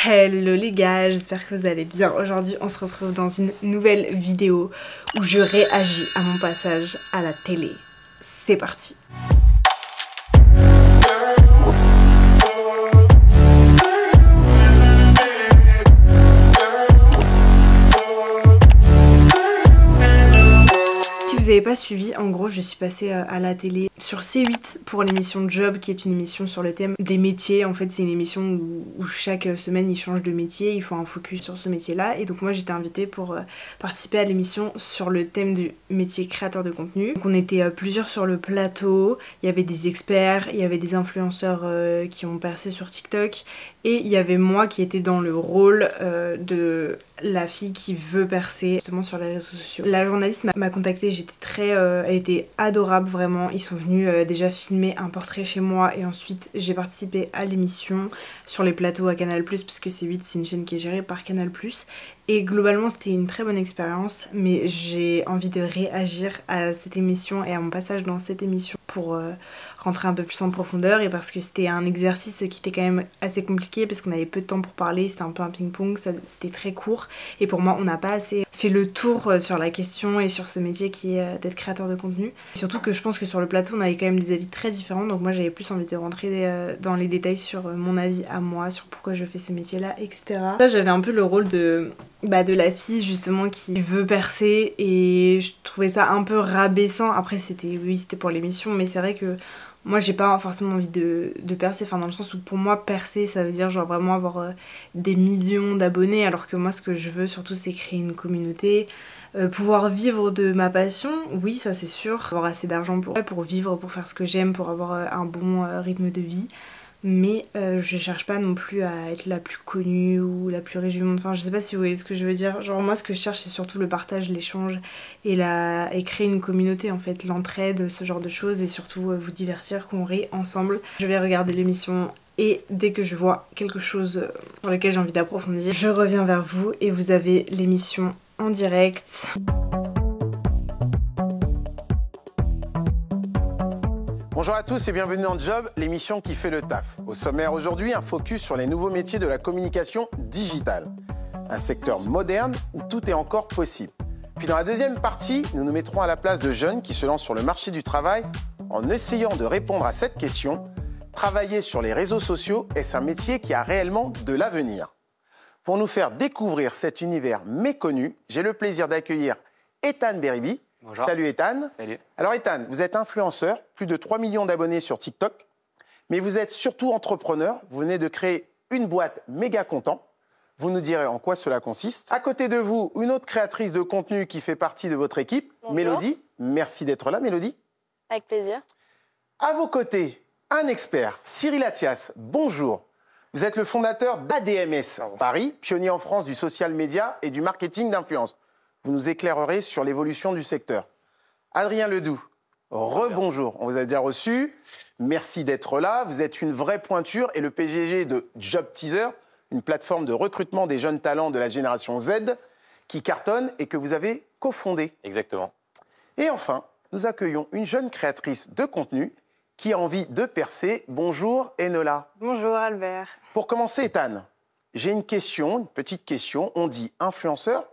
Hello les gars, j'espère que vous allez bien. Aujourd'hui on se retrouve dans une nouvelle vidéo où je réagis à mon passage à la télé. C'est parti. Si vous n'avez pas suivi, en gros je suis passée à la télé sur C8 pour l'émission Job, qui est une émission sur le thème des métiers. En fait c'est une émission où chaque semaine ils changent de métier, ils font un focus sur ce métier là, et donc moi j'étais invitée pour participer à l'émission sur le thème du métier créateur de contenu. Donc on était plusieurs sur le plateau, il y avait des experts, il y avait des influenceurs qui ont percé sur TikTok, et il y avait moi qui était dans le rôle de la fille qui veut percer justement sur les réseaux sociaux. La journaliste m'a contactée, elle était adorable vraiment. Ils sont venus déjà filmer un portrait chez moi, et ensuite j'ai participé à l'émission sur les plateaux à Canal+, parce que C8 c'est une chaîne qui est gérée par Canal+. Et globalement c'était une très bonne expérience, mais j'ai envie de réagir à cette émission et à mon passage dans cette émission pour rentrer un peu plus en profondeur, et parce que c'était un exercice qui était quand même assez compliqué parce qu'on avait peu de temps pour parler, c'était un peu un ping-pong, c'était très court, et pour moi on n'a pas assez fait le tour sur la question et sur ce métier qui est d'être créateur de contenu. Et surtout que je pense que sur le plateau on avait quand même des avis très différents, donc moi j'avais plus envie de rentrer dans les détails sur mon avis à moi, sur pourquoi je fais ce métier là, etc. Là j'avais un peu le rôle de la fille justement qui veut percer, et je trouvais ça un peu rabaissant. Après c'était pour l'émission, mais c'est vrai que moi j'ai pas forcément envie de percer, enfin dans le sens où pour moi percer ça veut dire genre vraiment avoir des millions d'abonnés, alors que moi ce que je veux surtout c'est créer une communauté, pouvoir vivre de ma passion, oui ça c'est sûr, avoir assez d'argent pour vivre, pour faire ce que j'aime, pour avoir un bon rythme de vie. Mais je cherche pas non plus à être la plus connue ou la plus riche du monde, enfin je sais pas si vous voyez ce que je veux dire. Genre moi ce que je cherche c'est surtout le partage, l'échange et créer une communauté en fait, l'entraide, ce genre de choses, et surtout vous divertir, qu'on rit ensemble. Je vais regarder l'émission, et dès que je vois quelque chose sur lequel j'ai envie d'approfondir, je reviens vers vous et vous avez l'émission en direct. Bonjour à tous et bienvenue dans Job, l'émission qui fait le taf. Au sommaire aujourd'hui, un focus sur les nouveaux métiers de la communication digitale. Un secteur moderne où tout est encore possible. Puis dans la deuxième partie, nous nous mettrons à la place de jeunes qui se lancent sur le marché du travail en essayant de répondre à cette question. Travailler sur les réseaux sociaux, est-ce un métier qui a réellement de l'avenir? Pour nous faire découvrir cet univers méconnu, j'ai le plaisir d'accueillir Ethan Beribi. Bonjour. Salut Ethan. Salut. Alors Ethan, vous êtes influenceur, plus de 3 millions d'abonnés sur TikTok, mais vous êtes surtout entrepreneur. Vous venez de créer une boîte méga content. Vous nous direz en quoi cela consiste. À côté de vous, une autre créatrice de contenu qui fait partie de votre équipe, bonjour. Mélodie. Merci d'être là, Mélodie. Avec plaisir. À vos côtés, un expert, Cyril Athias. Bonjour. Vous êtes le fondateur d'ADMS Paris, pionnier en France du social media et du marketing d'influence. Vous nous éclairerez sur l'évolution du secteur. Adrien Ledoux, rebonjour, on vous a déjà reçu. Merci d'être là. Vous êtes une vraie pointure et le PDG de Job Teaser, une plateforme de recrutement des jeunes talents de la génération Z qui cartonne et que vous avez cofondé. Exactement. Et enfin, nous accueillons une jeune créatrice de contenu qui a envie de percer. Bonjour Enola. Bonjour Albert. Pour commencer, Ethan, j'ai une petite question. On dit influenceur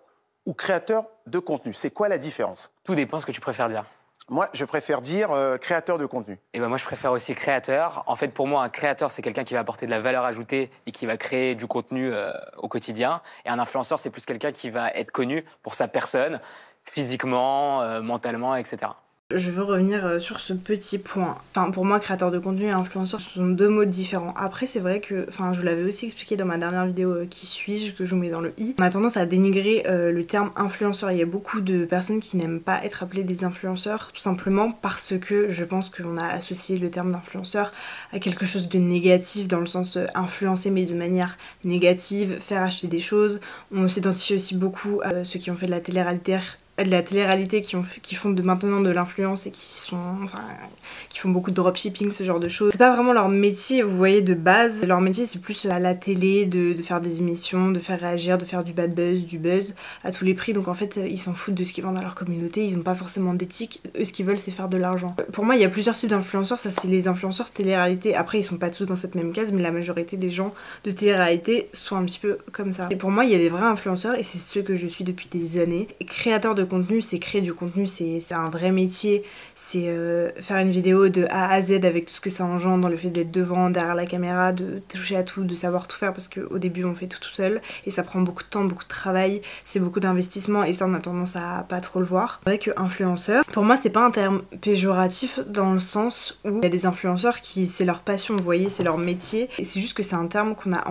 ou créateur de contenu? C'est quoi la différence? Tout dépend ce que tu préfères dire. Moi, je préfère dire créateur de contenu. Et ben moi, je préfère aussi créateur. En fait, pour moi, un créateur, c'est quelqu'un qui va apporter de la valeur ajoutée et qui va créer du contenu au quotidien. Et un influenceur, c'est plus quelqu'un qui va être connu pour sa personne, physiquement, mentalement, etc. Je veux revenir sur ce petit point. Enfin, pour moi, créateur de contenu et influenceur, ce sont deux mots différents. Après, c'est vrai que, je l'avais aussi expliqué dans ma dernière vidéo Qui suis-je, que je vous mets dans le i. On a tendance à dénigrer le terme influenceur. Il y a beaucoup de personnes qui n'aiment pas être appelées des influenceurs, tout simplement parce que je pense qu'on a associé le terme d'influenceur à quelque chose de négatif, dans le sens influencer, mais de manière négative, faire acheter des choses. On s'identifie aussi beaucoup à ceux qui ont fait de la télé-réalité de la télé-réalité qui font maintenant de l'influence et qui font beaucoup de dropshipping, ce genre de choses. C'est pas vraiment leur métier, vous voyez, de base. Leur métier, c'est plus à la télé, de faire des émissions, de faire réagir, de faire du bad buzz, du buzz à tous les prix. Donc en fait, ils s'en foutent de ce qu'ils vendent à leur communauté, ils ont pas forcément d'éthique. Eux, ce qu'ils veulent, c'est faire de l'argent. Pour moi, il y a plusieurs types d'influenceurs. Ça, c'est les influenceurs télé-réalité. Après, ils sont pas tous dans cette même case, mais la majorité des gens de télé-réalité sont un petit peu comme ça. Et pour moi, il y a des vrais influenceurs, et c'est ceux que je suis depuis des années. Créateur de contenu, c'est créer du contenu, c'est un vrai métier. C'est faire une vidéo de A à Z avec tout ce que ça engendre, dans le fait d'être devant, derrière la caméra, de toucher à tout, de savoir tout faire, parce qu'au début on fait tout seul et ça prend beaucoup de temps, beaucoup de travail, c'est beaucoup d'investissement, et ça on a tendance à pas trop le voir. C'est vrai que influenceur, pour moi c'est pas un terme péjoratif dans le sens où il y a des influenceurs qui c'est leur passion, vous voyez, c'est leur métier, et c'est juste que c'est un terme qu'on a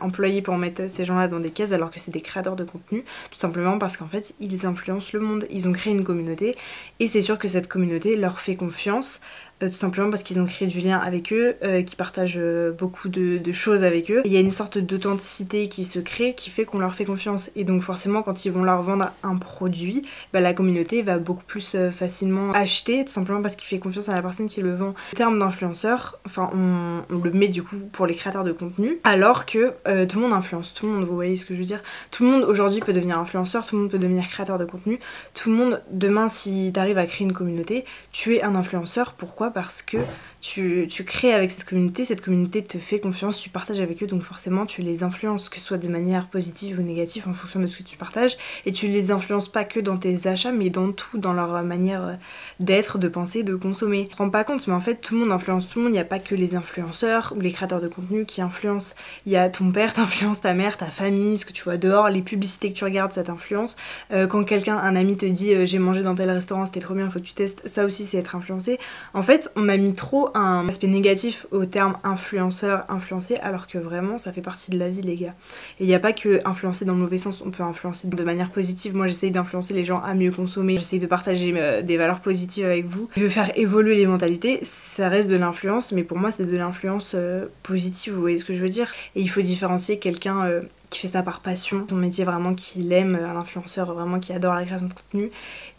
employé pour mettre ces gens-là dans des cases alors que c'est des créateurs de contenu, tout simplement parce qu'en fait ils influencent le monde, ils ont créé une communauté et c'est sûr que cette communauté leur fait confiance. Tout simplement parce qu'ils ont créé du lien avec eux, qui partagent beaucoup de choses avec eux. Il y a une sorte d'authenticité qui se crée, qui fait qu'on leur fait confiance. Et donc forcément, quand ils vont leur vendre un produit, bah, la communauté va beaucoup plus facilement acheter, tout simplement parce qu'il fait confiance à la personne qui le vend. Le terme d'influenceur, enfin on le met du coup pour les créateurs de contenu, alors que tout le monde influence, tout le monde, vous voyez ce que je veux dire. Tout le monde aujourd'hui peut devenir influenceur, tout le monde peut devenir créateur de contenu, tout le monde, demain si t'arrives à créer une communauté, tu es un influenceur. Pourquoi ? Parce que tu crées avec cette communauté te fait confiance, tu partages avec eux, donc forcément tu les influences, que ce soit de manière positive ou négative en fonction de ce que tu partages, et tu les influences pas que dans tes achats, mais dans tout, dans leur manière d'être, de penser, de consommer. Tu te rends pas compte, mais en fait tout le monde influence tout le monde, il n'y a pas que les influenceurs ou les créateurs de contenu qui influencent, il y a ton père t'influence, ta mère, ta famille, ce que tu vois dehors, les publicités que tu regardes, ça t'influence. Quand un ami te dit j'ai mangé dans tel restaurant, c'était trop bien, faut que tu testes, ça aussi c'est être influencé. En fait, on a mis trop un aspect négatif au terme influenceur, influencé, alors que vraiment ça fait partie de la vie les gars. Et il n'y a pas que influencer dans le mauvais sens, on peut influencer de manière positive. Moi j'essaye d'influencer les gens à mieux consommer, j'essaye de partager des valeurs positives avec vous. Je veux faire évoluer les mentalités, ça reste de l'influence, mais pour moi c'est de l'influence positive, vous voyez ce que je veux dire. Et il faut différencier quelqu'un qui fait ça par passion, son métier vraiment qu'il aime, un influenceur vraiment qui adore la création de contenu,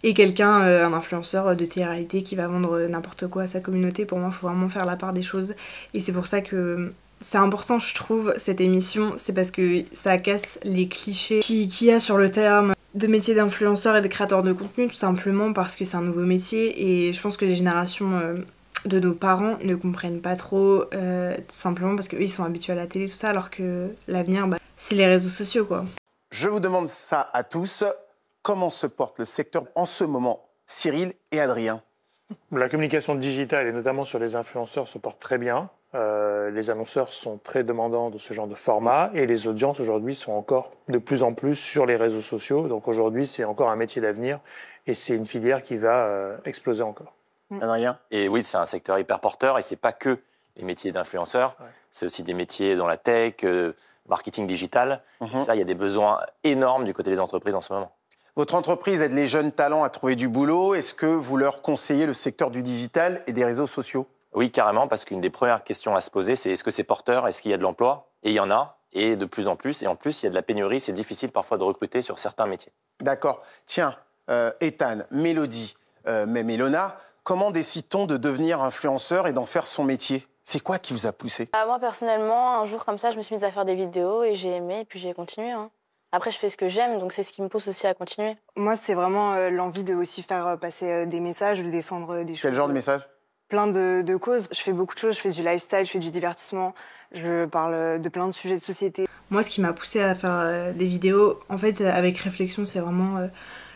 et quelqu'un, un influenceur de télé-réalité qui va vendre n'importe quoi à sa communauté. Pour moi, il faut vraiment faire la part des choses, et c'est pour ça que c'est important, je trouve, cette émission, c'est parce que ça casse les clichés qu'il y a sur le terme de métier d'influenceur et de créateur de contenu, tout simplement parce que c'est un nouveau métier, et je pense que les générations de nos parents ne comprennent pas trop, tout simplement parce qu'eux ils sont habitués à la télé, tout ça, alors que l'avenir, c'est les réseaux sociaux, quoi. Je vous demande ça à tous. Comment se porte le secteur en ce moment, Cyril et Adrien? La communication digitale, et notamment sur les influenceurs, se porte très bien. Les annonceurs sont très demandants de ce genre de format, et les audiences aujourd'hui sont encore de plus en plus sur les réseaux sociaux. Donc aujourd'hui, c'est encore un métier d'avenir, et c'est une filière qui va exploser encore. Adrien? Et oui, c'est un secteur hyper porteur, et c'est pas que les métiers d'influenceurs, c'est aussi des métiers dans la tech, marketing digital. Ça, il y a des besoins énormes du côté des entreprises en ce moment. Votre entreprise aide les jeunes talents à trouver du boulot. Est-ce que vous leur conseillez le secteur du digital et des réseaux sociaux? Oui, carrément, parce qu'une des premières questions à se poser, c'est est-ce que c'est porteur, est-ce qu'il y a de l'emploi? Et il y en a, et de plus en plus. Et en plus, il y a de la pénurie, c'est difficile parfois de recruter sur certains métiers. D'accord. Tiens, Ethan, Mélodie, même Ilona, comment décide-t-on de devenir influenceur et d'en faire son métier? C'est quoi qui vous a poussé? Moi, personnellement, un jour comme ça, je me suis mise à faire des vidéos et j'ai aimé, et puis j'ai continué. Après, je fais ce que j'aime, donc c'est ce qui me pousse aussi à continuer. Moi, c'est vraiment l'envie de aussi faire passer des messages, de défendre des choses. Quel genre de message? Plein de causes. Je fais beaucoup de choses, je fais du lifestyle, je fais du divertissement, je parle de plein de sujets de société. Moi, ce qui m'a poussée à faire des vidéos, en fait, avec réflexion, c'est vraiment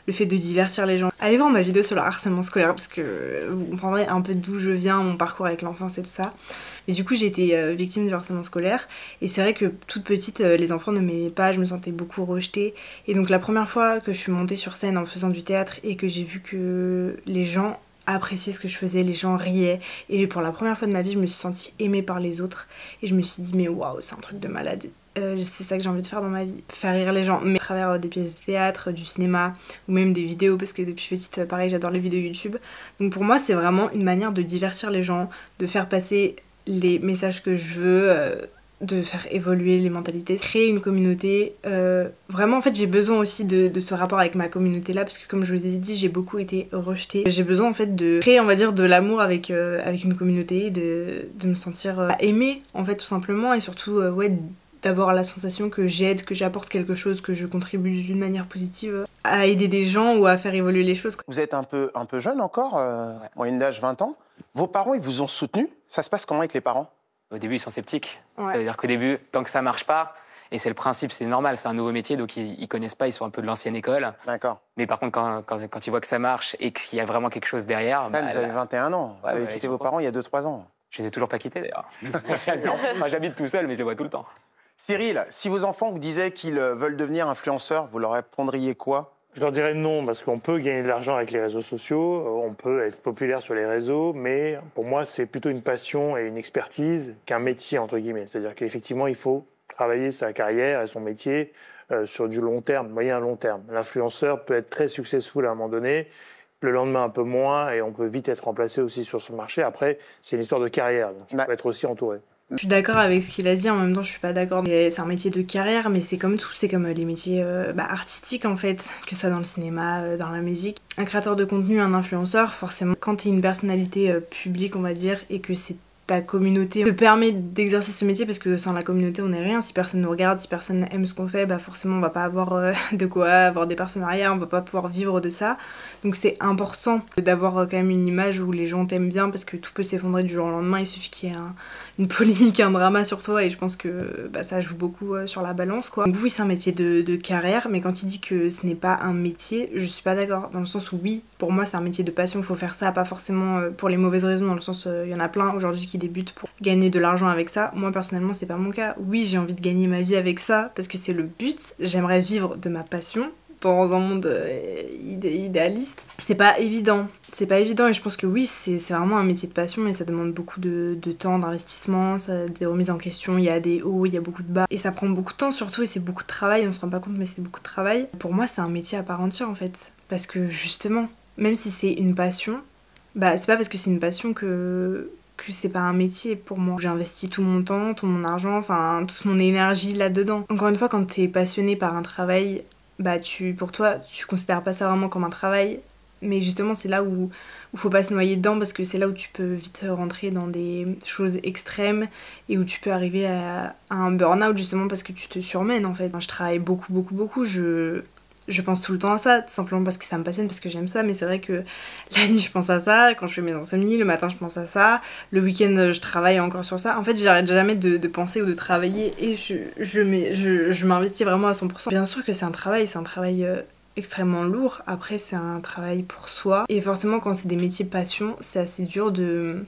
le fait de divertir les gens. Allez voir ma vidéo sur le harcèlement scolaire, parce que vous comprendrez un peu d'où je viens, mon parcours avec l'enfance et tout ça. Mais du coup, j'ai été victime du harcèlement scolaire, et c'est vrai que toute petite, les enfants ne m'aimaient pas, je me sentais beaucoup rejetée. Et donc la première fois que je suis montée sur scène en faisant du théâtre et que j'ai vu que les gens appréciaient ce que je faisais, les gens riaient, et pour la première fois de ma vie, je me suis sentie aimée par les autres, et je me suis dit mais waouh, c'est un truc de malade. C'est ça que j'ai envie de faire dans ma vie, faire rire les gens, mais à travers des pièces de théâtre, du cinéma, ou même des vidéos, parce que depuis petite, pareil, j'adore les vidéos YouTube. Donc pour moi, c'est vraiment une manière de divertir les gens, de faire passer les messages que je veux, de faire évoluer les mentalités, créer une communauté. Vraiment, en fait, j'ai besoin aussi de ce rapport avec ma communauté là, parce que comme je vous ai dit, j'ai beaucoup été rejetée. J'ai besoin en fait de créer, on va dire, de l'amour avec une communauté, de me sentir aimée, en fait, tout simplement, et surtout, ouais, d'avoir la sensation que j'aide, que j'apporte quelque chose, que je contribue d'une manière positive à aider des gens ou à faire évoluer les choses. Vous êtes un peu jeune encore, moyenne d'âge 20 ans. Vos parents, ils vous ont soutenu. Ça se passe comment avec les parents? Au début, ils sont sceptiques. Ouais. Ça veut dire qu'au début, tant que ça marche pas, et c'est le principe, c'est normal, c'est un nouveau métier, donc ils connaissent pas, ils sont un peu de l'ancienne école. D'accord. Mais par contre, quand ils voient que ça marche et qu'il y a vraiment quelque chose derrière, Vous avez 21 ans. Ouais, vous avez ils quitté sont vos contents. parents il y a 2-3 ans. Je les ai toujours pas quittés d'ailleurs. Enfin, j'habite tout seul, mais je les vois tout le temps. Cyril, si vos enfants vous disaient qu'ils veulent devenir influenceurs, vous leur répondriez quoi? Je leur dirais non, parce qu'on peut gagner de l'argent avec les réseaux sociaux, on peut être populaire sur les réseaux, mais pour moi, c'est plutôt une passion et une expertise qu'un métier, entre guillemets. C'est-à-dire qu'effectivement, il faut travailler sa carrière et son métier sur du long terme, moyen à long terme. L'influenceur peut être très successful à un moment donné, le lendemain un peu moins, et on peut vite être remplacé aussi sur son marché. Après, c'est une histoire de carrière, donc il faut être aussi entouré. Je suis d'accord avec ce qu'il a dit, en même temps je suis pas d'accord. C'est un métier de carrière, mais c'est comme tout, c'est comme les métiers artistiques en fait, que ce soit dans le cinéma, dans la musique. Un créateur de contenu, un influenceur, forcément, quand t'es une personnalité publique on va dire, et que c'est ta communauté te permet d'exercer ce métier, parce que sans la communauté on n'est rien. Si personne nous regarde, si personne aime ce qu'on fait, bah forcément on va pas avoir de quoi avoir des partenariats, on va pas pouvoir vivre de ça. Donc c'est important d'avoir quand même une image où les gens t'aiment bien, parce que tout peut s'effondrer du jour au lendemain, il suffit qu'il y ait une polémique, un drama sur toi, et je pense que ça joue beaucoup sur la balance quoi. Donc oui, c'est un métier de carrière, mais quand il dit que ce n'est pas un métier, je suis pas d'accord, dans le sens où oui, pour moi c'est un métier de passion, il faut faire ça, pas forcément pour les mauvaises raisons, dans le sens il y en a plein aujourd'hui qui débutent pour gagner de l'argent avec ça. Moi personnellement c'est pas mon cas. Oui, j'ai envie de gagner ma vie avec ça parce que c'est le but, j'aimerais vivre de ma passion dans un monde idéaliste. C'est pas évident, et je pense que oui, c'est vraiment un métier de passion, et ça demande beaucoup de temps, d'investissement, des remises en question, il y a des hauts, il y a beaucoup de bas, et ça prend beaucoup de temps surtout, et c'est beaucoup de travail, on se rend pas compte mais c'est beaucoup de travail. Pour moi c'est un métier à part entière en fait, parce que justement, même si c'est une passion, c'est pas parce que c'est une passion que c'est pas un métier pour moi. J'ai investi tout mon temps, tout mon argent, enfin toute mon énergie là-dedans. Encore une fois, quand t'es passionné par un travail, pour toi, tu considères pas ça vraiment comme un travail, mais justement c'est là où faut pas se noyer dedans, parce que c'est là où tu peux vite rentrer dans des choses extrêmes et où tu peux arriver à un burn-out, justement parce que tu te surmènes en fait. Je travaille beaucoup, je pense tout le temps à ça, tout simplement parce que ça me passionne, parce que j'aime ça, mais c'est vrai que la nuit je pense à ça, quand je fais mes insomnies, le matin je pense à ça, le week-end je travaille encore sur ça. En fait j'arrête jamais de penser ou de travailler, et je m'investis vraiment à 100%. Bien sûr que c'est un travail extrêmement lourd, après c'est un travail pour soi, et forcément quand c'est des métiers passion, c'est assez dur de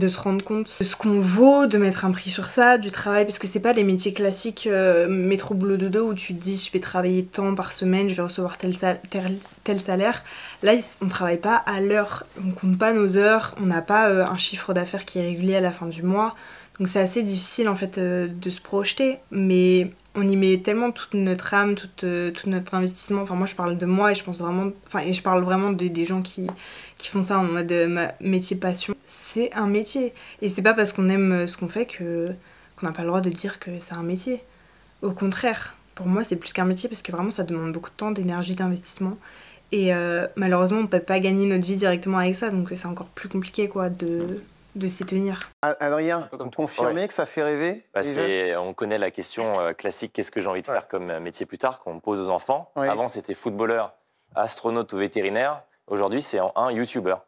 se rendre compte de ce qu'on vaut, de mettre un prix sur ça, du travail, parce que c'est pas les métiers classiques métro boulot dodo où tu te dis je vais travailler tant par semaine, je vais recevoir tel salaire. Là on travaille pas à l'heure, on compte pas nos heures, on n'a pas un chiffre d'affaires qui est régulier à la fin du mois, donc c'est assez difficile en fait de se projeter, mais on y met tellement toute notre âme, tout notre investissement. Enfin moi je parle de moi, et je pense vraiment, et je parle vraiment des gens qui font ça en mode métier passion. C'est un métier, et c'est pas parce qu'on aime ce qu'on fait qu'on n'a pas le droit de dire que c'est un métier. Au contraire, pour moi c'est plus qu'un métier, parce que vraiment ça demande beaucoup de temps, d'énergie, d'investissement, et malheureusement on peut pas gagner notre vie directement avec ça, donc c'est encore plus compliqué quoi de s'y tenir. Adrien, vous confirmez que ça fait rêver On connaît la question classique, qu'est-ce que j'ai envie de faire comme métier plus tard, qu'on pose aux enfants. Oui. Avant, c'était footballeur, astronaute ou vétérinaire. Aujourd'hui, c'est un youtubeur.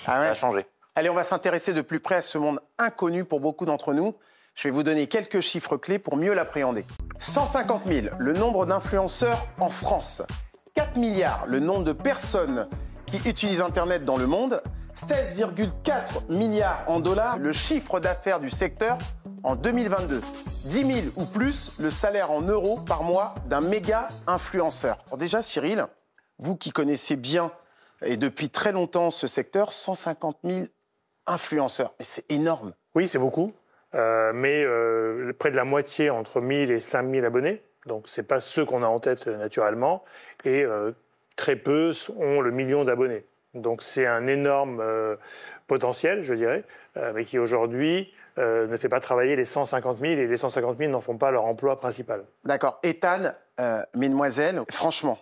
Ah ouais. Ça a changé. Allez, on va s'intéresser de plus près à ce monde inconnu pour beaucoup d'entre nous. Je vais vous donner quelques chiffres clés pour mieux l'appréhender. 150 000, le nombre d'influenceurs en France. 4 milliards, le nombre de personnes qui utilisent Internet dans le monde. 16,4 milliards en dollars, le chiffre d'affaires du secteur en 2022. 10 000 ou plus, le salaire en euros par mois d'un méga influenceur. Alors déjà, Cyril, vous qui connaissez bien et depuis très longtemps ce secteur, 150 000 influenceurs, et c'est énorme. Oui, c'est beaucoup, mais près de la moitié, entre 1000 et 5000 abonnés. Donc, ce n'est pas ceux qu'on a en tête naturellement. Et très peu ont le million d'abonnés. Donc, c'est un énorme potentiel, je dirais, mais qui aujourd'hui ne fait pas travailler les 150 000 et les 150 000 n'en font pas leur emploi principal. D'accord. Ethan, mesdemoiselles, franchement,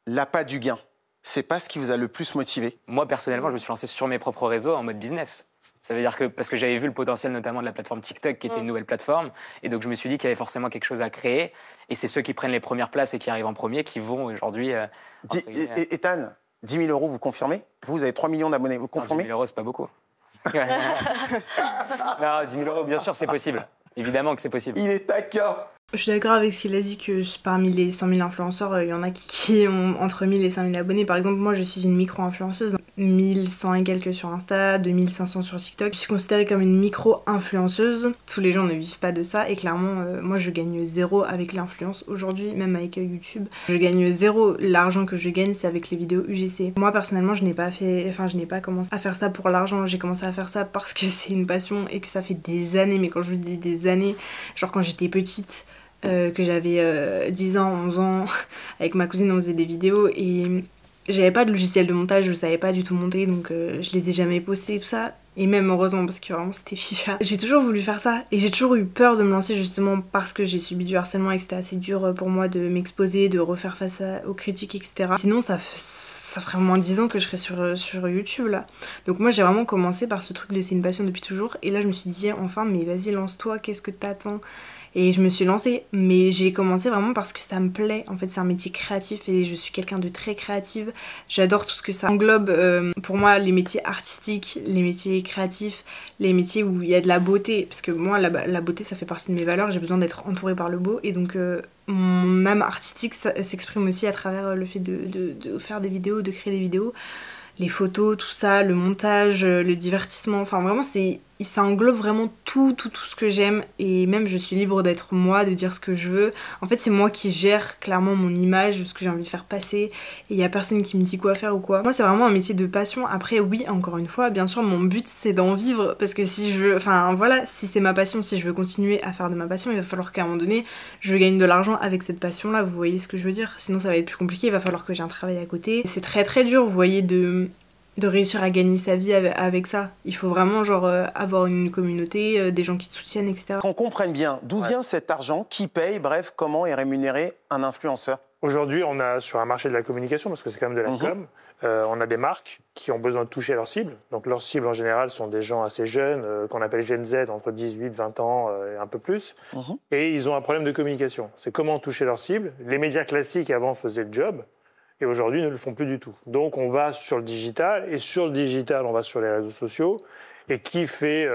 l'appât du gain, c'est pas ce qui vous a le plus motivé? Moi, personnellement, je me suis lancé sur mes propres réseaux en mode business. Ça veut dire que, parce que j'avais vu le potentiel notamment de la plateforme TikTok, qui était une nouvelle plateforme, et donc je me suis dit qu'il y avait forcément quelque chose à créer, et c'est ceux qui prennent les premières places et qui arrivent en premier qui vont aujourd'hui... Ethan, 10 000 euros, vous confirmez? Vous avez 3 millions d'abonnés, vous confirmez? 10 000 euros, c'est pas beaucoup. Non, 10 000 euros, bien sûr, c'est possible. Évidemment que c'est possible. Il est taquin. Je suis d'accord avec ce qu'il a dit que parmi les 100 000 influenceurs, il y en a qui ont entre 1000 et 5000 abonnés. Par exemple, moi, je suis une micro-influenceuse. 1100 et quelques sur Insta, 2500 sur TikTok. Je suis considérée comme une micro-influenceuse. Tous les gens ne vivent pas de ça. Et clairement, moi, je gagne zéro avec l'influence. Aujourd'hui, même avec YouTube, je gagne zéro. L'argent que je gagne, c'est avec les vidéos UGC. Moi, personnellement, je n'ai pas commencé à faire ça pour l'argent. J'ai commencé à faire ça parce que c'est une passion et que ça fait des années. Mais quand je vous dis des années, genre quand j'étais petite... que j'avais 10 ans, 11 ans, avec ma cousine on faisait des vidéos et j'avais pas de logiciel de montage, je savais pas du tout monter donc je les ai jamais postés et tout ça. Et même heureusement parce que vraiment c'était ficha. J'ai toujours voulu faire ça et j'ai toujours eu peur de me lancer justement parce que j'ai subi du harcèlement et que c'était assez dur pour moi de m'exposer, de refaire face aux critiques etc. Sinon ça ferait au moins 10 ans que je serais sur YouTube là. Donc moi j'ai vraiment commencé par ce truc de c'est une passion depuis toujours et là je me suis dit enfin mais vas-y lance-toi, qu'est-ce que t'attends? Et je me suis lancée, mais j'ai commencé vraiment parce que ça me plaît. En fait, c'est un métier créatif et je suis quelqu'un de très créative. J'adore tout ce que ça englobe. Pour moi, les métiers artistiques, les métiers créatifs, les métiers où il y a de la beauté. Parce que moi, la beauté, ça fait partie de mes valeurs. J'ai besoin d'être entourée par le beau. Et donc, mon âme artistique s'exprime aussi à travers le fait de faire des vidéos, de créer des vidéos. Les photos, tout ça, le montage, le divertissement, enfin vraiment ça englobe vraiment tout ce que j'aime et même je suis libre d'être moi, de dire ce que je veux. En fait c'est moi qui gère clairement mon image, ce que j'ai envie de faire passer et il y a personne qui me dit quoi faire ou quoi. Moi c'est vraiment un métier de passion. Après oui, encore une fois, bien sûr mon but c'est d'en vivre parce que si je veux, enfin voilà, si c'est ma passion, si je veux continuer à faire de ma passion, il va falloir qu'à un moment donné je gagne de l'argent avec cette passion là, vous voyez ce que je veux dire, sinon ça va être plus compliqué, il va falloir que j'ai un travail à côté. C'est très très dur, vous voyez, de réussir à gagner sa vie avec ça. Il faut vraiment genre avoir une communauté, des gens qui te soutiennent, etc. Qu'on comprenne bien, d'où vient cet argent, qui paye, bref, comment est rémunéré un influenceur? Aujourd'hui, on a sur un marché de la communication, parce que c'est quand même de la com, on a des marques qui ont besoin de toucher leur cible. Donc leurs cibles en général sont des gens assez jeunes, qu'on appelle Gen Z, entre 18, 20 ans et un peu plus. Et ils ont un problème de communication. C'est comment toucher leur cible. Les médias classiques avant faisaient le job. Et aujourd'hui, ne le font plus du tout. Donc, on va sur le digital, et sur le digital, on va sur les réseaux sociaux. Et qui fait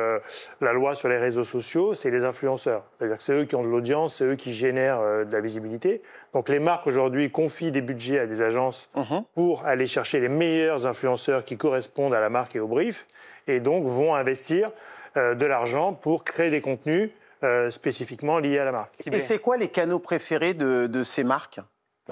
la loi sur les réseaux sociaux? C'est les influenceurs. C'est-à-dire que c'est eux qui ont de l'audience, c'est eux qui génèrent de la visibilité. Donc, les marques, aujourd'hui, confient des budgets à des agences pour aller chercher les meilleurs influenceurs qui correspondent à la marque et au brief, et donc vont investir de l'argent pour créer des contenus spécifiquement liés à la marque. Et c'est quoi les canaux préférés de ces marques?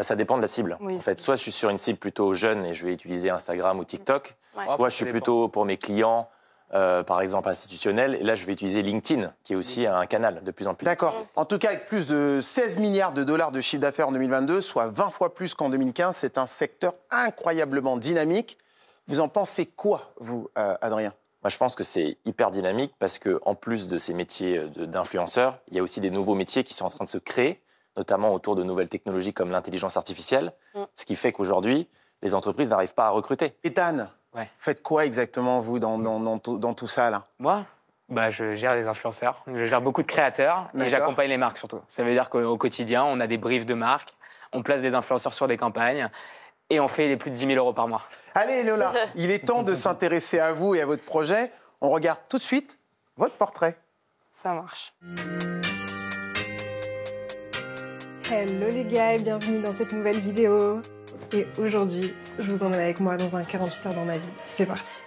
Ça dépend de la cible. Oui, en fait, soit je suis sur une cible plutôt jeune et je vais utiliser Instagram ou TikTok, Ouais. soit je suis plutôt pour mes clients, par exemple institutionnels, et là je vais utiliser LinkedIn, qui est aussi un canal de plus en plus. D'accord. En tout cas, avec plus de 16 milliards de dollars de chiffre d'affaires en 2022, soit 20 fois plus qu'en 2015, c'est un secteur incroyablement dynamique. Vous en pensez quoi, vous, Adrien? Moi, je pense que c'est hyper dynamique parce qu'en plus de ces métiers d'influenceurs, il y a aussi des nouveaux métiers qui sont en train de se créer, notamment autour de nouvelles technologies comme l'intelligence artificielle, ce qui fait qu'aujourd'hui, les entreprises n'arrivent pas à recruter. Ethan, faites quoi exactement, vous, dans tout ça, là? Moi, je gère les influenceurs, je gère beaucoup de créateurs et j'accompagne les marques surtout. Ça veut dire qu'au quotidien, on a des briefs de marques, on place des influenceurs sur des campagnes et on fait les plus de 10 000 euros par mois. Allez, Lola, il est temps de s'intéresser à vous et à votre projet. On regarde tout de suite votre portrait. Ça marche. Hello les gars et bienvenue dans cette nouvelle vidéo. Et aujourd'hui, je vous emmène avec moi dans un 48 heures dans ma vie. C'est parti.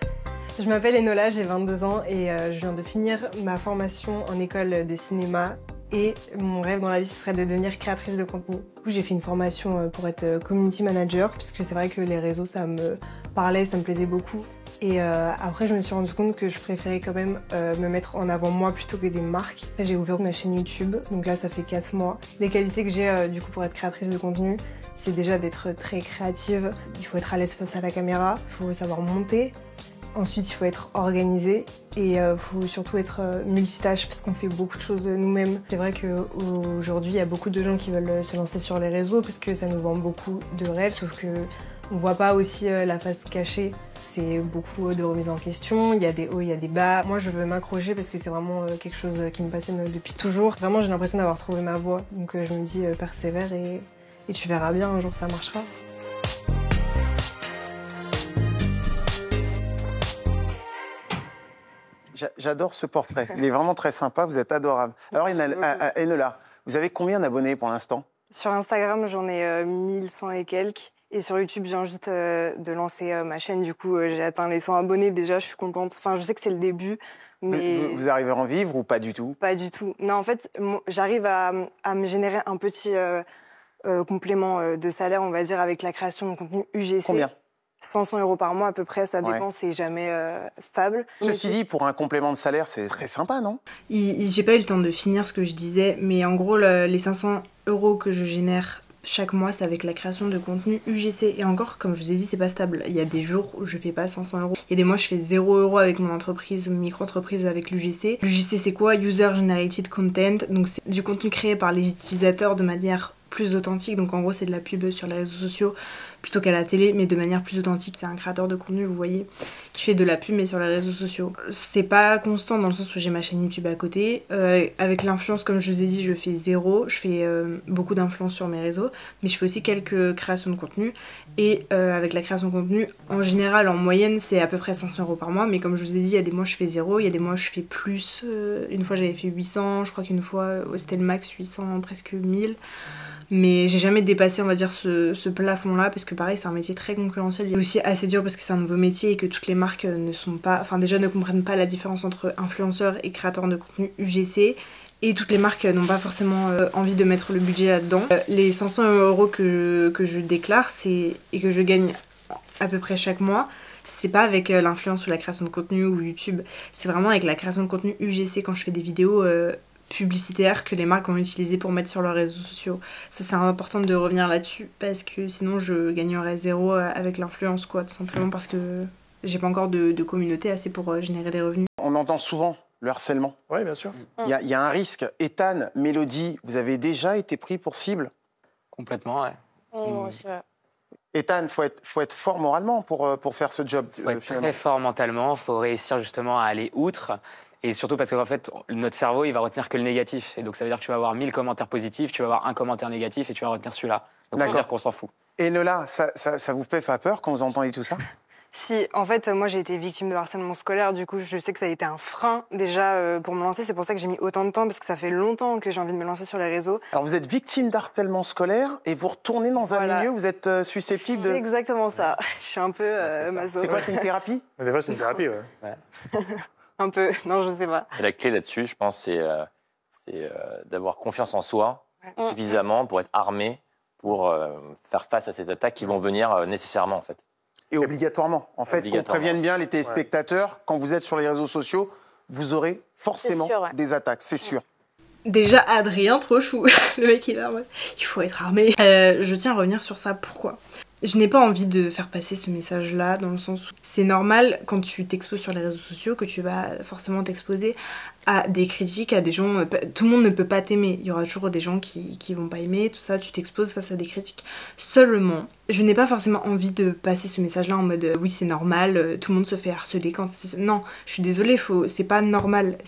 Je m'appelle Enola, j'ai 22 ans et je viens de finir ma formation en école de cinéma. Et mon rêve dans la vie, ce serait de devenir créatrice de contenu. Du coup, j'ai fait une formation pour être community manager, puisque c'est vrai que les réseaux, ça me parlait, ça me plaisait beaucoup. Et après, je me suis rendu compte que je préférais quand même me mettre en avant moi plutôt que des marques. Après, j'ai ouvert ma chaîne YouTube, donc là, ça fait 4 mois. Les qualités que j'ai du coup pour être créatrice de contenu, c'est déjà d'être très créative. Il faut être à l'aise face à la caméra, il faut savoir monter, Ensuite, il faut être organisé et faut surtout être multitâche parce qu'on fait beaucoup de choses nous-mêmes. C'est vrai qu'aujourd'hui, il y a beaucoup de gens qui veulent se lancer sur les réseaux parce que ça nous vend beaucoup de rêves, sauf que on voit pas aussi la face cachée. C'est beaucoup de remise en question, il y a des hauts, il y a des bas. Moi, je veux m'accrocher parce que c'est vraiment quelque chose qui me passionne depuis toujours. Vraiment, j'ai l'impression d'avoir trouvé ma voie. Donc je me dis persévère et tu verras bien, un jour ça marchera. J'adore ce portrait. Il est vraiment très sympa, vous êtes adorable. Alors, Enola, vous avez combien d'abonnés pour l'instant? Sur Instagram, j'en ai 1100 et quelques. Et sur YouTube, je viens juste de lancer ma chaîne. Du coup, j'ai atteint les 100 abonnés déjà, je suis contente. Enfin, je sais que c'est le début, mais... Vous arrivez à en vivre ou pas du tout? Pas du tout. Non, en fait, j'arrive à me générer un petit complément de salaire, on va dire, avec la création de contenu UGC. Combien? 500 € par mois à peu près, ça dépend, c'est jamais stable. Ceci dit, pour un complément de salaire, c'est très sympa, non? J'ai pas eu le temps de finir ce que je disais, mais en gros, les 500 € que je génère chaque mois, c'est avec la création de contenu UGC. Et encore, comme je vous ai dit, c'est pas stable. Il y a des jours où je fais pas 500 €. Il y a des mois, je fais 0 € avec mon entreprise, micro-entreprise avec l'UGC. L'UGC, c'est quoi? User Generated Content. Donc, c'est du contenu créé par les utilisateurs de manière plus authentique. Donc, en gros, c'est de la pub sur les réseaux sociaux plutôt qu'à la télé, mais de manière plus authentique. C'est un créateur de contenu, vous voyez, qui fait de la pub mais sur les réseaux sociaux. C'est pas constant dans le sens où j'ai ma chaîne YouTube à côté. Avec l'influence, comme je vous ai dit, je fais 0. Je fais beaucoup d'influence sur mes réseaux, mais je fais aussi quelques créations de contenu. Et avec la création de contenu, en général, en moyenne, c'est à peu près 500 € par mois. Mais comme je vous ai dit, il y a des mois je fais 0, il y a des mois je fais plus. Une fois j'avais fait 800, je crois qu'une fois c'était le max 800, presque 1000. Mais j'ai jamais dépassé, on va dire, ce plafond-là, parce que pareil, c'est un métier très concurrentiel. Il est aussi assez dur parce que c'est un nouveau métier et que toutes les marques ne comprennent pas la différence entre influenceurs et créateurs de contenu UGC. Et toutes les marques n'ont pas forcément envie de mettre le budget là-dedans. Les 500 € que je déclare et que je gagne à peu près chaque mois, c'est pas avec l'influence ou la création de contenu ou YouTube. C'est vraiment avec la création de contenu UGC quand je fais des vidéos publicitaires que les marques ont utilisées pour mettre sur leurs réseaux sociaux. Ça, c'est important de revenir là-dessus parce que sinon je gagnerais 0 avec l'influence, quoi, tout simplement parce que j'ai pas encore de communauté assez pour générer des revenus. On entend souvent le harcèlement. Oui, bien sûr. Il y a un risque. Ethan, Mélodie, vous avez déjà été pris pour cible? Complètement, ouais. Moi aussi, ouais. Ethan, faut être fort moralement pour faire ce job. Faut être très fort mentalement, faut réussir justement à aller outre. Et surtout parce qu'en fait, notre cerveau, il va retenir que le négatif. Et donc ça veut dire que tu vas avoir 1000 commentaires positifs, tu vas avoir un commentaire négatif et tu vas retenir celui-là. Donc ça veut dire qu'on s'en fout. Et Nola, ça vous fait pas peur quand vous entendez tout ça? Si, en fait, moi j'ai été victime de harcèlement scolaire, du coup je sais que ça a été un frein déjà pour me lancer, c'est pour ça que j'ai mis autant de temps, parce que ça fait longtemps que j'ai envie de me lancer sur les réseaux. Alors vous êtes victime d'harcèlement scolaire et vous retournez dans un milieu où vous êtes susceptible de... C'est exactement ça, je suis un peu maso. C'est quoi, c'est une thérapie? Des fois, c'est une thérapie, ouais. Un peu, non je sais pas. Et la clé là-dessus, je pense, c'est d'avoir confiance en soi suffisamment pour être armé pour faire face à ces attaques qui vont venir nécessairement, en fait. Et obligatoirement. En fait, qu'on prévienne bien les téléspectateurs, quand vous êtes sur les réseaux sociaux, vous aurez forcément des attaques, c'est sûr. Déjà, Adrien, trop chou. Le mec, il est là, ouais. Il faut être armé. Je tiens à revenir sur ça. Pourquoi ? Je n'ai pas envie de faire passer ce message-là, dans le sens où c'est normal, quand tu t'exposes sur les réseaux sociaux, que tu vas forcément t'exposer à des critiques, à des gens... Tout le monde ne peut pas t'aimer. Il y aura toujours des gens qui vont pas aimer, tout ça, tu t'exposes face à des critiques. Seulement, je n'ai pas forcément envie de passer ce message-là en mode oui, c'est normal, tout le monde se fait harceler quand c'est... Non, je suis désolée, c'est pas normal.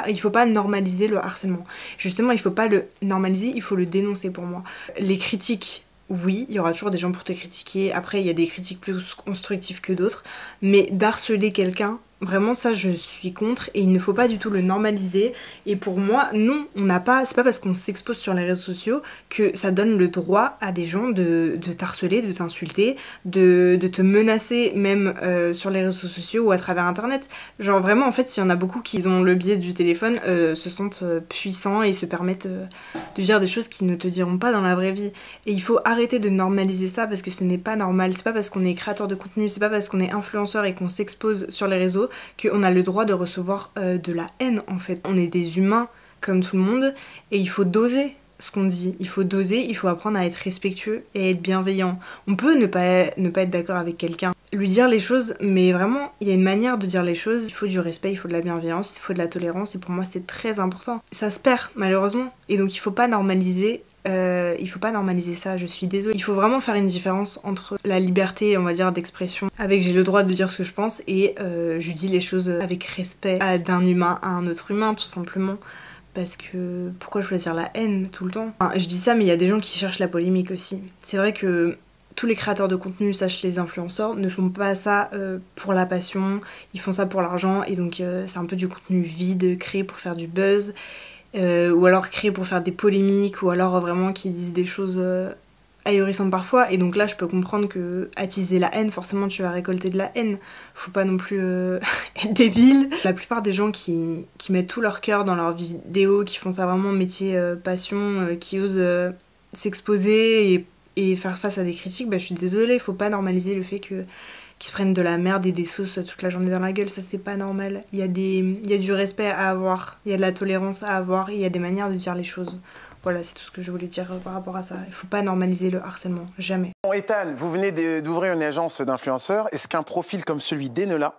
Il faut pas normaliser le harcèlement. Justement, il faut pas le normaliser, il faut le dénoncer pour moi. Les critiques... Oui, il y aura toujours des gens pour te critiquer. Après, il y a des critiques plus constructives que d'autres. Mais d'harceler quelqu'un, vraiment ça, je suis contre. Et il ne faut pas du tout le normaliser. Et pour moi, non, c'est pas parce qu'on s'expose sur les réseaux sociaux que ça donne le droit à des gens de t'harceler, de t'insulter, de te menacer même sur les réseaux sociaux ou à travers Internet. Genre vraiment, en fait, il y en a beaucoup qui ont le biais du téléphone, se sentent puissants et se permettent de dire des choses qu'ils ne te diront pas dans la vraie vie. Et il faut arrêter de normaliser ça parce que ce n'est pas normal. C'est pas parce qu'on est créateur de contenu, c'est pas parce qu'on est influenceur et qu'on s'expose sur les réseaux qu'on a le droit de recevoir de la haine, en fait. On est des humains comme tout le monde et il faut doser. ce qu'on dit. Il faut doser, il faut apprendre à être respectueux et à être bienveillant. On peut ne pas être d'accord avec quelqu'un, lui dire les choses, mais vraiment, il y a une manière de dire les choses. Il faut du respect, il faut de la bienveillance, il faut de la tolérance, et pour moi, c'est très important. Ça se perd, malheureusement, et donc il faut pas normaliser. Ça, je suis désolée. Il faut vraiment faire une différence entre la liberté, on va dire, d'expression, avec j'ai le droit de dire ce que je pense, et je dis les choses avec respect d'un humain à un autre humain, tout simplement. Parce que pourquoi choisir la haine tout le temps? Enfin, je dis ça, mais il y a des gens qui cherchent la polémique aussi. C'est vrai que tous les créateurs de contenu, sache les influenceurs, ne font pas ça pour la passion, ils font ça pour l'argent, et donc c'est un peu du contenu vide, créé pour faire du buzz. Ou alors créés pour faire des polémiques, ou alors vraiment qui disent des choses ahurissantes parfois, et donc là je peux comprendre que attiser la haine, forcément tu vas récolter de la haine, faut pas non plus être débile. La plupart des gens qui mettent tout leur cœur dans leurs vidéos, qui font ça vraiment métier passion, qui osent s'exposer et faire face à des critiques, bah je suis désolée, faut pas normaliser le fait qu'ils se prennent de la merde et des sauces toute la journée dans la gueule, ça c'est pas normal. Il y a du respect à avoir, il y a de la tolérance à avoir, il y a des manières de dire les choses. Voilà, c'est tout ce que je voulais dire par rapport à ça. Il faut pas normaliser le harcèlement, jamais. Bon, Ethan, vous venez d'ouvrir une agence d'influenceurs. Est-ce qu'un profil comme celui d'Enela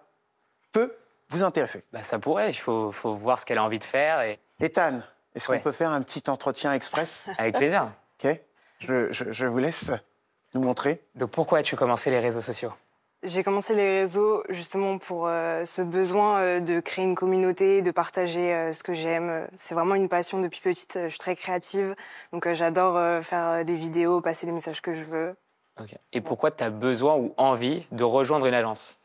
peut vous intéresser? Bah, ça pourrait, il faut voir ce qu'elle a envie de faire. Et... Ethan, est-ce qu'on Ouais. peut faire un petit entretien express? Avec plaisir. Ok, je vous laisse nous montrer. Donc pourquoi as-tu commencé les réseaux sociaux? J'ai commencé les réseaux justement pour ce besoin de créer une communauté, de partager ce que j'aime. C'est vraiment une passion depuis petite. Je suis très créative, donc j'adore faire des vidéos, passer les messages que je veux. Okay. Et pourquoi tu as besoin ou envie de rejoindre une agence?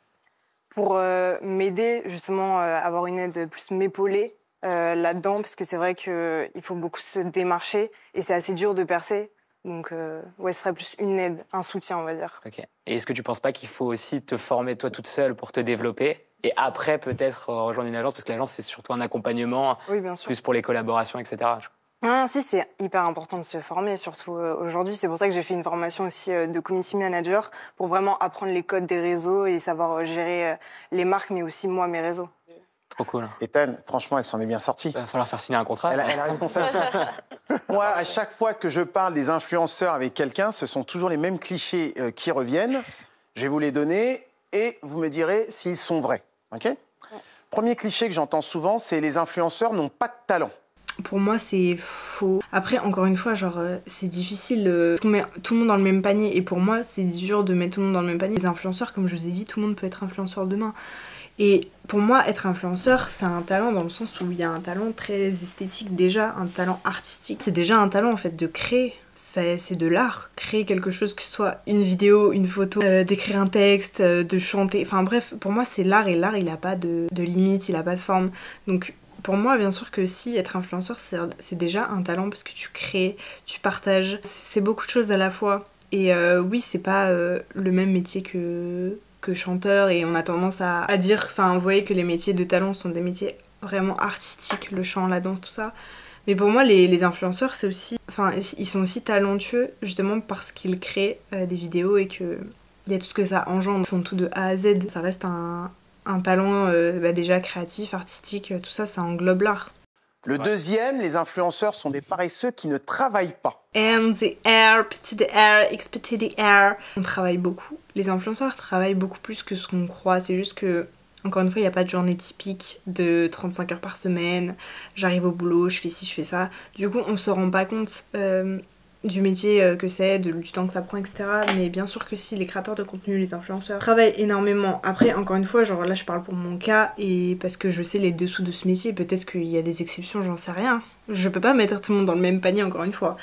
Pour m'aider justement à avoir une aide plus m'épauler là-dedans, parce que c'est vrai qu'il faut beaucoup se démarcher et c'est assez dur de percer. Donc, ouais, ce serait plus une aide, un soutien, on va dire. Okay. Et est-ce que tu ne penses pas qu'il faut aussi te former toi toute seule pour te développer et après peut-être rejoindre une agence? Parce que l'agence, c'est surtout un accompagnement, Oui, bien sûr. plus pour les collaborations, etc. Non, si, c'est hyper important de se former, surtout aujourd'hui. C'est pour ça que j'ai fait une formation aussi de community manager pour vraiment apprendre les codes des réseaux et savoir gérer les marques, mais aussi moi, mes réseaux. Trop cool. Ethan, franchement, elle s'en est bien sortie. Il va falloir faire signer un contrat. Elle a répondu. Moi, à chaque fois que je parle des influenceurs avec quelqu'un, ce sont toujours les mêmes clichés qui reviennent. Je vais vous les donner et vous me direz s'ils sont vrais. Ok ? Premier cliché que j'entends souvent, c'est les influenceurs n'ont pas de talent. Pour moi, c'est faux. Après, encore une fois, genre, c'est difficile. Parce qu'on met tout le monde dans le même panier. Et pour moi, c'est dur de mettre tout le monde dans le même panier. Les influenceurs, comme je vous ai dit, tout le monde peut être influenceur demain. Et pour moi, être influenceur, c'est un talent dans le sens où il y a un talent très esthétique déjà, un talent artistique. C'est déjà un talent en fait de créer, c'est de l'art. Créer quelque chose, que ce soit une vidéo, une photo, d'écrire un texte, de chanter. Enfin bref, pour moi c'est l'art, et l'art il a pas de limite, il a pas de forme. Donc pour moi, bien sûr que si, être influenceur, c'est déjà un talent parce que tu crées, tu partages. C'est beaucoup de choses à la fois. Et oui, c'est pas le même métier que chanteur, et on a tendance à dire, enfin vous voyez que les métiers de talent sont des métiers vraiment artistiques, le chant, la danse, tout ça. Mais pour moi les influenceurs c'est aussi, enfin ils sont aussi talentueux justement parce qu'ils créent des vidéos et que il y a tout ce que ça engendre, ils font tout de A à Z. Ça reste un talent déjà créatif, artistique, tout ça, ça englobe l'art. Le deuxième, les influenceurs sont des paresseux qui ne travaillent pas. And the air, P to the air, X P to the air. On travaille beaucoup. Les influenceurs travaillent beaucoup plus que ce qu'on croit. C'est juste que, encore une fois, il n'y a pas de journée typique de 35 heures par semaine. J'arrive au boulot, je fais ci, je fais ça. Du coup, on ne se rend pas compte du métier que c'est, du temps que ça prend, etc. Mais bien sûr que si, les créateurs de contenu, les influenceurs travaillent énormément. Après, encore une fois, genre là je parle pour mon cas, et parce que je sais les dessous de ce métier, peut-être qu'il y a des exceptions, j'en sais rien. Je peux pas mettre tout le monde dans le même panier, encore une fois.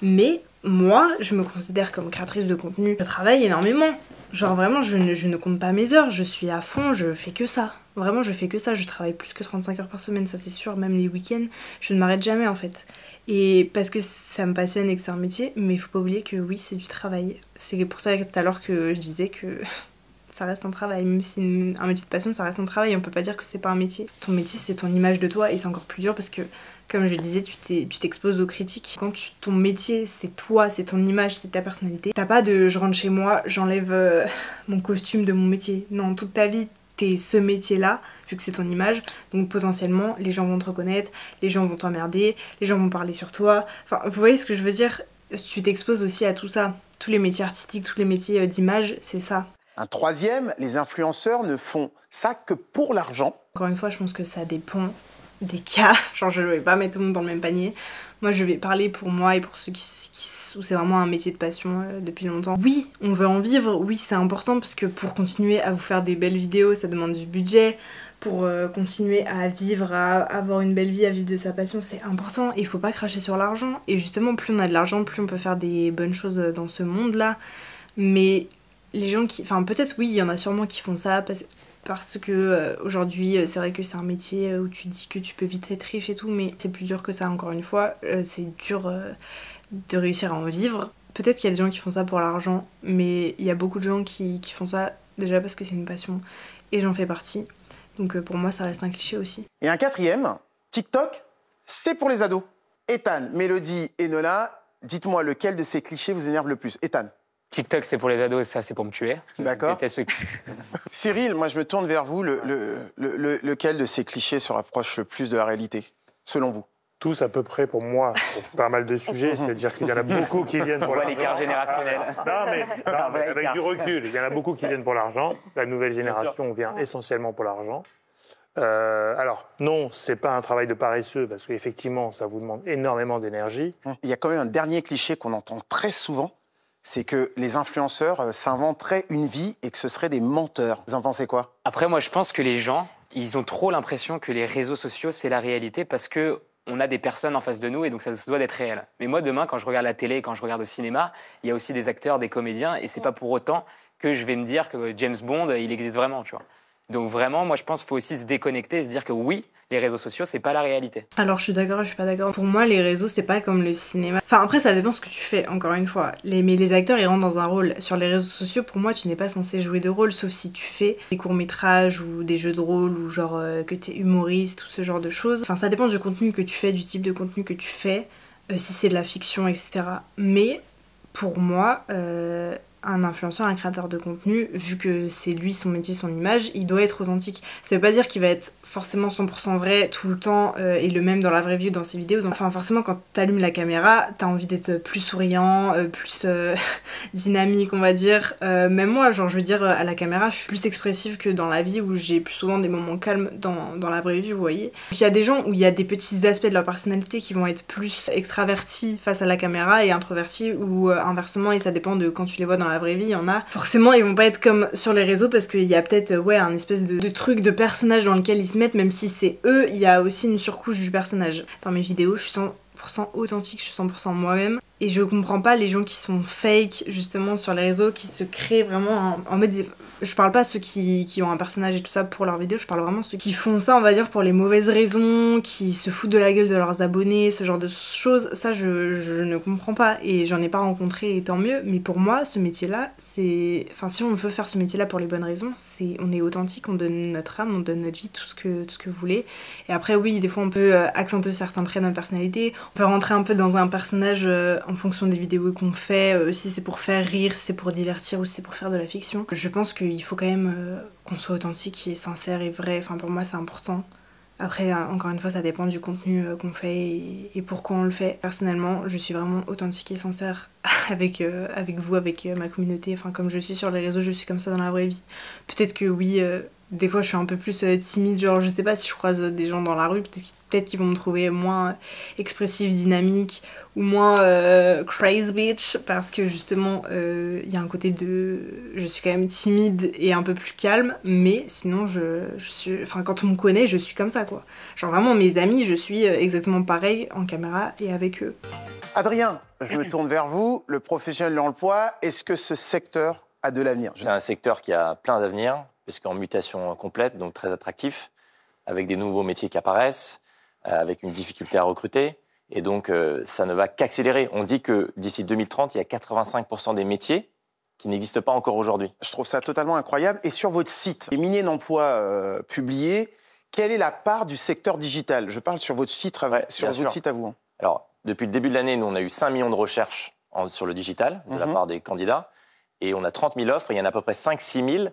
Mais moi, je me considère comme créatrice de contenu. Je travaille énormément. Genre vraiment, je ne compte pas mes heures, je suis à fond, je fais que ça. Vraiment, je fais que ça, je travaille plus que 35 heures par semaine, ça c'est sûr, même les week-ends, je ne m'arrête jamais en fait. Et parce que ça me passionne et que c'est un métier, mais il faut pas oublier que oui, c'est du travail. C'est pour ça tout à l'heure que je disais que ça reste un travail, même si un métier de passion, ça reste un travail, on peut pas dire que c'est pas un métier. Ton métier, c'est ton image de toi, et c'est encore plus dur parce que, comme je le disais, tu t'exposes aux critiques. Quand ton métier, c'est toi, c'est ton image, c'est ta personnalité, t'as pas de je rentre chez moi, j'enlève mon costume de mon métier. Non, toute ta vie, t'es ce métier-là, vu que c'est ton image, donc potentiellement les gens vont te reconnaître, les gens vont t'emmerder, les gens vont parler sur toi. Enfin, vous voyez ce que je veux dire? Tu t'exposes aussi à tout ça. Tous les métiers artistiques, tous les métiers d'image, c'est ça. Un troisième, les influenceurs ne font ça que pour l'argent. Encore une fois, je pense que ça dépend des cas. Genre, je ne vais pas mettre tout le monde dans le même panier. Moi, je vais parler pour moi et pour ceux où c'est vraiment un métier de passion depuis longtemps. Oui, on veut en vivre. Oui, c'est important parce que pour continuer à vous faire des belles vidéos, ça demande du budget. Pour continuer à vivre, à avoir une belle vie, à vivre de sa passion, c'est important. Et il faut pas cracher sur l'argent. Et justement, plus on a de l'argent, plus on peut faire des bonnes choses dans ce monde-là. Mais les gens qui... Enfin, peut-être, oui, il y en a sûrement qui font ça parce que aujourd'hui, c'est vrai que c'est un métier où tu dis que tu peux vite être riche et tout, mais c'est plus dur que ça, encore une fois. C'est dur de réussir à en vivre. Peut-être qu'il y a des gens qui font ça pour l'argent, mais il y a beaucoup de gens qui font ça déjà parce que c'est une passion. Et j'en fais partie. Donc pour moi, ça reste un cliché aussi. Et un quatrième, TikTok, c'est pour les ados. Ethan, Mélodie et Nola, dites-moi lequel de ces clichés vous énerve le plus. Ethan. TikTok, c'est pour les ados, ça, c'est pour me tuer. D'accord. Cyril, moi, je me tourne vers vous. Lequel de ces clichés se rapproche le plus de la réalité, selon vous? Tous à peu près pour moi, pour pas mal de sujets, c'est-à-dire qu'il y en a beaucoup qui viennent pour l'argent. l'écart générationnel. Non, mais avec du recul, il y en a beaucoup qui viennent pour l'argent. La nouvelle génération vient essentiellement pour l'argent. Alors, non, c'est pas un travail de paresseux, parce qu'effectivement, ça vous demande énormément d'énergie. Il y a quand même un dernier cliché qu'on entend très souvent, c'est que les influenceurs s'inventeraient une vie et que ce seraient des menteurs. Vous en pensez quoi? Après, moi, je pense que les gens, ils ont trop l'impression que les réseaux sociaux, c'est la réalité, parce que on a des personnes en face de nous et donc ça se doit d'être réel. Mais moi, demain, quand je regarde la télé, quand je regarde au cinéma, il y a aussi des acteurs, des comédiens, et c'est pas pour autant que je vais me dire que James Bond, il existe vraiment, tu vois. Donc vraiment, moi, je pense qu'il faut aussi se déconnecter et se dire que oui, les réseaux sociaux, c'est pas la réalité. Alors, je suis d'accord, je suis pas d'accord. Pour moi, les réseaux, c'est pas comme le cinéma. Enfin, après, ça dépend ce que tu fais, encore une fois. Mais les acteurs, ils rentrent dans un rôle. Sur les réseaux sociaux, pour moi, tu n'es pas censé jouer de rôle, sauf si tu fais des courts-métrages ou des jeux de rôle ou genre que t'es humoriste ou ce genre de choses. Enfin, ça dépend du contenu que tu fais, du type de contenu que tu fais, si c'est de la fiction, etc. Mais, pour moi... un influenceur, un créateur de contenu, vu que c'est lui, son métier, son image, il doit être authentique. Ça veut pas dire qu'il va être forcément 100% vrai tout le temps et le même dans la vraie vie ou dans ses vidéos. Donc, enfin, forcément, quand t'allumes la caméra, t'as envie d'être plus souriant, plus dynamique, on va dire. Même moi, genre, je veux dire, à la caméra, je suis plus expressive que dans la vie où j'ai plus souvent des moments calmes dans la vraie vie, vous voyez. Donc, il y a des gens où il y a des petits aspects de leur personnalité qui vont être plus extravertis face à la caméra et introvertis ou inversement, et ça dépend de quand tu les vois dans la vraie vie, il y en a. Forcément, ils vont pas être comme sur les réseaux parce qu'il y a peut-être un espèce de truc de personnage dans lequel ils se mettent, même si c'est eux, il y a aussi une surcouche du personnage. Dans mes vidéos, je suis 100% authentique, je suis 100% moi-même. Et je comprends pas les gens qui sont fake, justement, sur les réseaux, qui se créent vraiment en mode... Je parle pas ceux qui ont un personnage et tout ça pour leurs vidéos, je parle vraiment ceux qui font ça, on va dire, pour les mauvaises raisons, qui se foutent de la gueule de leurs abonnés, ce genre de choses. Ça, je ne comprends pas et j'en ai pas rencontré et tant mieux. Mais pour moi, ce métier-là, c'est... Enfin, si on veut faire ce métier-là pour les bonnes raisons, on est authentique, on donne notre âme, on donne notre vie, tout ce que vous voulez. Et après, oui, des fois, on peut accentuer certains traits de notre personnalité, on peut rentrer un peu dans un personnage en fonction des vidéos qu'on fait, si c'est pour faire rire, si c'est pour divertir ou si c'est pour faire de la fiction. Je pense qu'il faut quand même qu'on soit authentique et sincère et vrai, enfin pour moi c'est important. Après, encore une fois, ça dépend du contenu qu'on fait et pourquoi on le fait. Personnellement, je suis vraiment authentique et sincère avec vous, avec ma communauté. Enfin, comme je suis sur les réseaux, je suis comme ça dans la vraie vie. Peut-être que oui, des fois je suis un peu plus timide, genre je sais pas si je croise des gens dans la rue, peut-être qu'ils vont me trouver moins expressive, dynamique ou moins crazy bitch parce que justement il y a un côté de... Je suis quand même timide et un peu plus calme, mais sinon je suis... Enfin quand on me connaît, je suis comme ça quoi. Genre vraiment mes amis, je suis exactement pareil en caméra et avec eux. Adrien, je me tourne vers vous, le professionnel de l'emploi, est-ce que ce secteur a de l'avenir? C'est un secteur qui a plein d'avenir, puisqu'en mutation complète, donc très attractif, avec des nouveaux métiers qui apparaissent, avec une difficulté à recruter. Et donc, ça ne va qu'accélérer. On dit que d'ici 2030, il y a 85% des métiers qui n'existent pas encore aujourd'hui. Je trouve ça totalement incroyable. Et sur votre site, les milliers d'emplois publiés, quelle est la part du secteur digital? Je parle sur votre site, site à vous. Hein. Alors, depuis le début de l'année, nous, on a eu 5 millions de recherches sur le digital de la part des candidats. Et on a 30 000 offres, et il y en a à peu près 5-6 000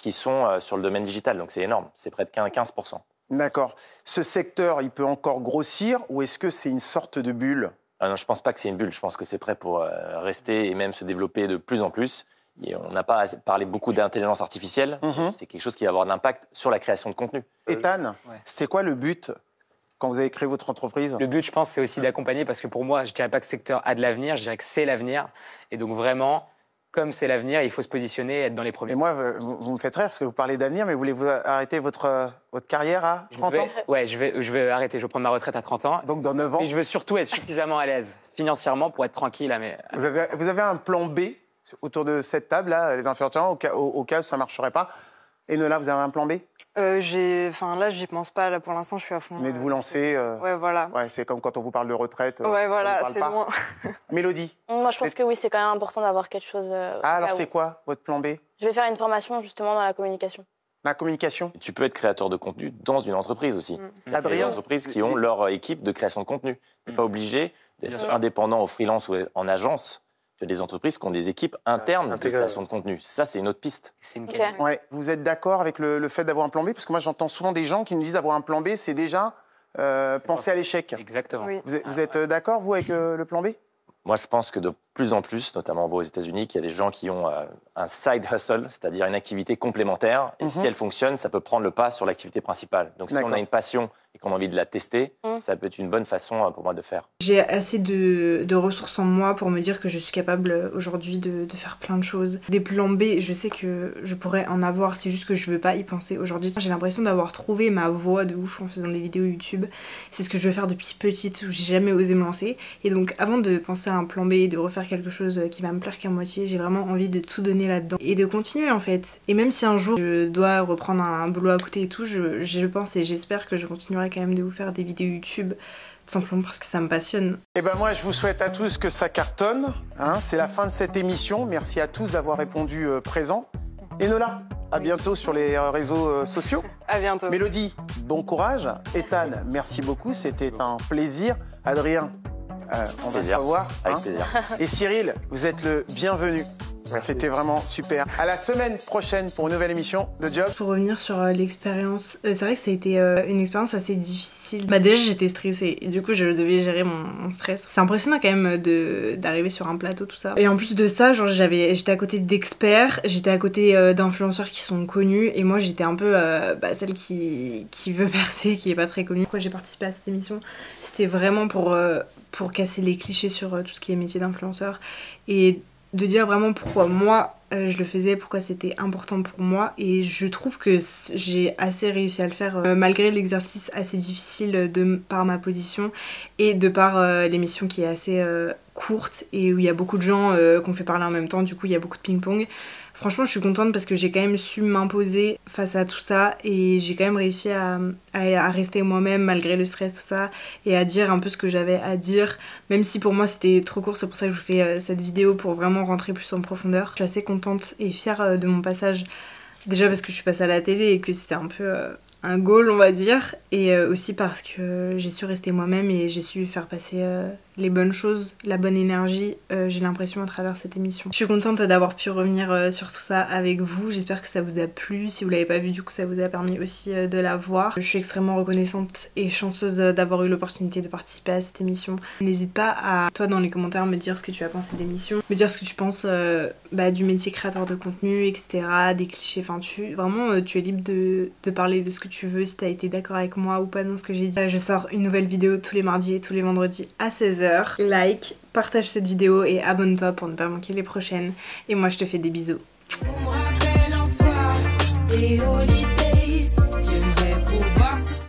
qui sont sur le domaine digital. Donc c'est énorme, c'est près de 15%. D'accord. Ce secteur, il peut encore grossir ou est-ce que c'est une sorte de bulle? Non, je ne pense pas que c'est une bulle. Je pense que c'est prêt pour rester et même se développer de plus en plus. Et on n'a pas parlé beaucoup d'intelligence artificielle. C'est quelque chose qui va avoir de l'impact sur la création de contenu. Ethan, c'était quoi le but quand vous avez créé votre entreprise? Le but, je pense, c'est aussi d'accompagner parce que pour moi, je ne dirais pas que ce secteur a de l'avenir, je dirais que c'est l'avenir. Et donc vraiment, comme c'est l'avenir, il faut se positionner et être dans les premiers. Et moi, vous me faites rire parce que vous parlez d'avenir, mais voulez-vous arrêter votre carrière à 30 ans? Ouais, je vais arrêter, je vais prendre ma retraite à 30 ans. Donc dans 9 ans. Et je veux surtout être suffisamment à l'aise financièrement pour être tranquille. Vous avez un plan B autour de cette table-là, les influenceurs, au cas où ça ne marcherait pas? Et Nola, vous avez un plan B? Là, j'y pense pas. Là, pour l'instant, je suis à fond. Vous venez de vous lancer. Ouais, voilà. Ouais, c'est comme quand on vous parle de retraite. Ouais, voilà, c'est loin. Mélodie? Moi, je pense que oui, c'est quand même important d'avoir quelque chose. Alors, c'est quoi votre plan B? Je vais faire une formation justement dans la communication. La communication? Tu peux être créateur de contenu dans une entreprise aussi. Il y a des entreprises qui ont leur équipe de création de contenu. Tu n'es pas obligé d'être indépendant au freelance ou en agence. Il y a des entreprises qui ont des équipes internes de création de contenu. Ça, c'est une autre piste. C'est une Okay. Ouais. Vous êtes d'accord avec le fait d'avoir un plan B? Parce que moi, j'entends souvent des gens qui me disent avoir un plan B, c'est déjà penser à l'échec. Exactement. Oui. Vous êtes d'accord, vous, avec le plan B? Moi, je pense que de plus en plus, notamment aux États-Unis, qu'il y a des gens qui ont un side hustle, c'est-à-dire une activité complémentaire. Et si elle fonctionne, ça peut prendre le pas sur l'activité principale. Donc, si on a une passion et qu'on a envie de la tester, ça peut être une bonne façon pour moi de faire. J'ai assez de ressources en moi pour me dire que je suis capable aujourd'hui de faire plein de choses. Des plans B, je sais que je pourrais en avoir, c'est juste que je veux pas y penser aujourd'hui. J'ai l'impression d'avoir trouvé ma voie de ouf en faisant des vidéos YouTube. C'est ce que je veux faire depuis petite, où j'ai jamais osé me lancer. Et donc avant de penser à un plan B, de refaire quelque chose qui va me plaire qu'à moitié, j'ai vraiment envie de tout donner là-dedans. Et de continuer en fait. Et même si un jour je dois reprendre un boulot à côté et tout, je pense et j'espère que je continuerai quand même de vous faire des vidéos YouTube, tout simplement parce que ça me passionne. Et ben moi, je vous souhaite à tous que ça cartonne. C'est la fin de cette émission. Merci à tous d'avoir répondu présent. Et Nola, à bientôt sur les réseaux sociaux. À bientôt. Mélodie, bon courage. Ethan, merci beaucoup. C'était un plaisir. Adrien, on va se revoir. Avec plaisir. Et Cyril, vous êtes le bienvenu. C'était vraiment super. À la semaine prochaine pour une nouvelle émission de Job. Pour revenir sur l'expérience, c'est vrai que ça a été une expérience assez difficile. Déjà j'étais stressée et du coup je devais gérer mon stress. C'est impressionnant quand même d'arriver sur un plateau, tout ça. Et en plus de ça, genre j'étais à côté d'experts, j'étais à côté d'influenceurs qui sont connus et moi j'étais un peu celle qui veut percer, qui est pas très connue. Pourquoi j'ai participé à cette émission? C'était vraiment pour casser les clichés sur tout ce qui est métier d'influenceur et de dire vraiment pourquoi moi je le faisais, pourquoi c'était important pour moi, et je trouve que j'ai assez réussi à le faire malgré l'exercice assez difficile par ma position et de par l'émission qui est assez courte et où il y a beaucoup de gens qu'on fait parler en même temps, du coup il y a beaucoup de ping-pong. Franchement, je suis contente parce que j'ai quand même su m'imposer face à tout ça et j'ai quand même réussi à rester moi-même malgré le stress, tout ça, et à dire un peu ce que j'avais à dire, même si pour moi c'était trop court. C'est pour ça que je vous fais cette vidéo pour vraiment rentrer plus en profondeur. Je suis assez contente et fière de mon passage, déjà parce que je suis passée à la télé et que c'était un peu un goal, on va dire, et aussi parce que j'ai su rester moi-même et j'ai su faire passer les bonnes choses, la bonne énergie, j'ai l'impression, à travers cette émission. Je suis contente d'avoir pu revenir sur tout ça avec vous, j'espère que ça vous a plu. Si vous l'avez pas vu, du coup ça vous a permis aussi de la voir. Je suis extrêmement reconnaissante et chanceuse d'avoir eu l'opportunité de participer à cette émission. N'hésite pas à, toi dans les commentaires, me dire ce que tu as pensé de l'émission, me dire ce que tu penses du métier créateur de contenu, etc., des clichés, enfin tu es libre de parler de ce que tu veux, si t'as été d'accord avec moi ou pas dans ce que j'ai dit. Je sors une nouvelle vidéo tous les mardis et tous les vendredis à 16h. Like, partage cette vidéo et abonne-toi pour ne pas manquer les prochaines. Et moi je te fais des bisous.